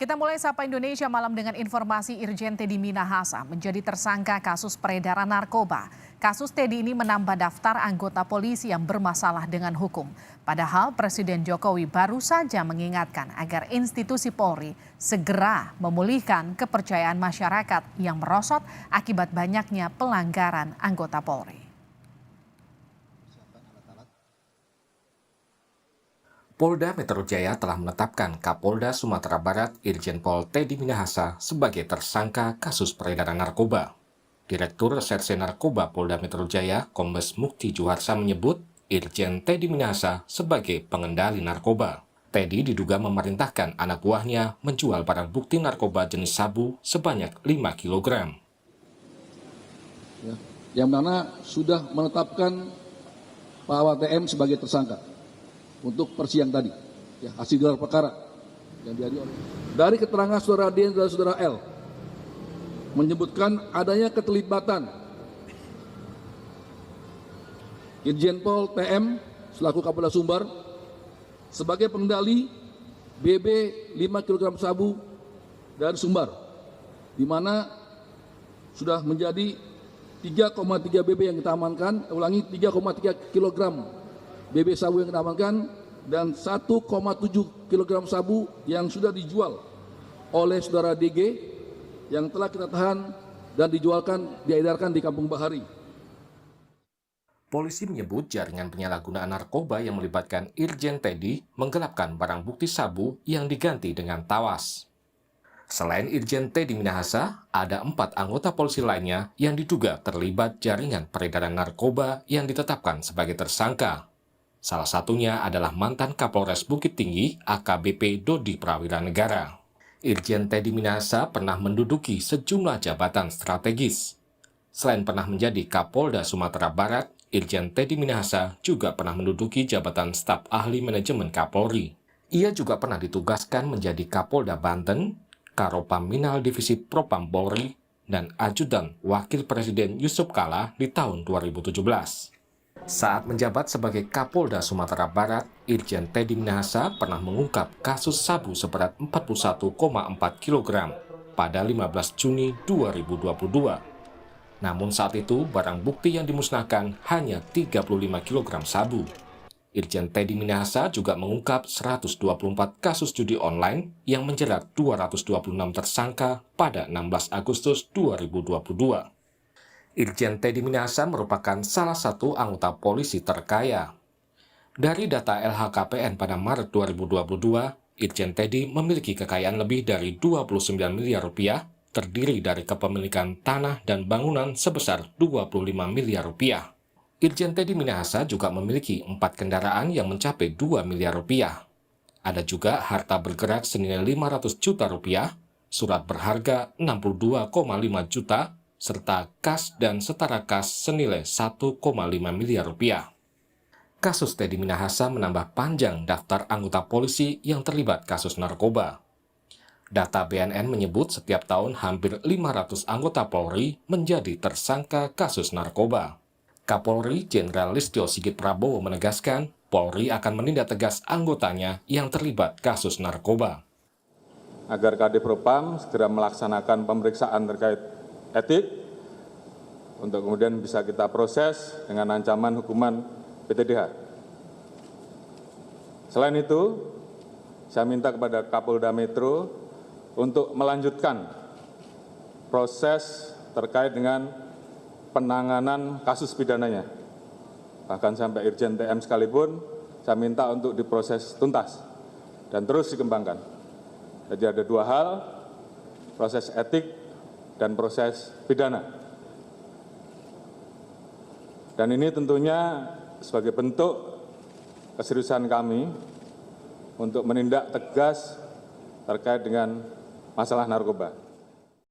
Kita mulai Sapa Indonesia malam dengan informasi Irjen Teddy Minahasa menjadi tersangka kasus peredaran narkoba. Kasus Teddy ini menambah daftar anggota polisi yang bermasalah dengan hukum. Padahal Presiden Jokowi baru saja mengingatkan agar institusi Polri segera memulihkan kepercayaan masyarakat yang merosot akibat banyaknya pelanggaran anggota Polri. Polda Metro Jaya telah menetapkan Kapolda Sumatera Barat Irjen Pol Teddy Minahasa sebagai tersangka kasus peredaran narkoba. Direktur Reserse Narkoba Polda Metro Jaya, Kombes Mukti Juharsa menyebut Irjen Teddy Minahasa sebagai pengendali narkoba. Teddy diduga memerintahkan anak buahnya menjual barang bukti narkoba jenis sabu sebanyak 5 kg. Yang mana sudah menetapkan Pak WTM sebagai tersangka untuk persiang tadi, hasil gelar perkara yang diadu oleh. Dari keterangan saudara D dan saudara L menyebutkan adanya keterlibatan Irjen Pol TM selaku Kapolda Sumbar sebagai pengendali BB 5 kg sabu dan Sumbar, di mana sudah menjadi 3,3 BB yang kita amankan, 3,3 kg BB sabu yang kita amankan dan 1,7 kg sabu yang sudah dijual oleh saudara DG yang telah kita tahan dan diedarkan di Kampung Bahari. Polisi menyebut jaringan penyalahgunaan narkoba yang melibatkan Irjen Teddy menggelapkan barang bukti sabu yang diganti dengan tawas. Selain Irjen Teddy Minahasa, ada 4 anggota polisi lainnya yang diduga terlibat jaringan peredaran narkoba yang ditetapkan sebagai tersangka. Salah satunya adalah mantan Kapolres Bukit Tinggi AKBP Dodi Prawira Negara. Irjen Teddy Minahasa pernah menduduki sejumlah jabatan strategis. Selain pernah menjadi Kapolda Sumatera Barat, Irjen Teddy Minahasa juga pernah menduduki jabatan staf ahli manajemen Kapolri. Ia juga pernah ditugaskan menjadi Kapolda Banten, Karopaminal Divisi Propam Polri, dan Ajudan Wakil Presiden Yusuf Kala di tahun 2017. Saat menjabat sebagai Kapolda Sumatera Barat, Irjen Teddy Minahasa pernah mengungkap kasus sabu seberat 41,4 kg pada 15 Juni 2022. Namun saat itu, barang bukti yang dimusnahkan hanya 35 kg sabu. Irjen Teddy Minahasa juga mengungkap 124 kasus judi online yang menjerat 226 tersangka pada 16 Agustus 2022. Irjen Teddy Minahasa merupakan salah satu anggota polisi terkaya. Dari data LHKPN pada Maret 2022, Irjen Teddy memiliki kekayaan lebih dari 29 miliar rupiah, terdiri dari kepemilikan tanah dan bangunan sebesar 25 miliar rupiah. Irjen Teddy Minahasa juga memiliki 4 kendaraan yang mencapai 2 miliar rupiah. Ada juga harta bergerak senilai 500 juta rupiah, surat berharga 62,5 juta, serta kas dan setara kas senilai 1,5 miliar rupiah. Kasus Teddy Minahasa menambah panjang daftar anggota polisi yang terlibat kasus narkoba. Data BNN menyebut setiap tahun hampir 500 anggota Polri menjadi tersangka kasus narkoba. Kapolri Jenderal Listio Sigit Prabowo menegaskan Polri akan menindak tegas anggotanya yang terlibat kasus narkoba. Agar Kadipropam segera melaksanakan pemeriksaan terkait etik untuk kemudian bisa kita proses dengan ancaman hukuman PTDH. Selain itu, saya minta kepada Kapolda Metro untuk melanjutkan proses terkait dengan penanganan kasus pidananya. Bahkan sampai Irjen TM sekalipun, saya minta untuk diproses tuntas dan terus dikembangkan. Jadi ada 2 hal, proses etik dan proses pidana. Dan ini tentunya sebagai bentuk keseriusan kami untuk menindak tegas terkait dengan masalah narkoba.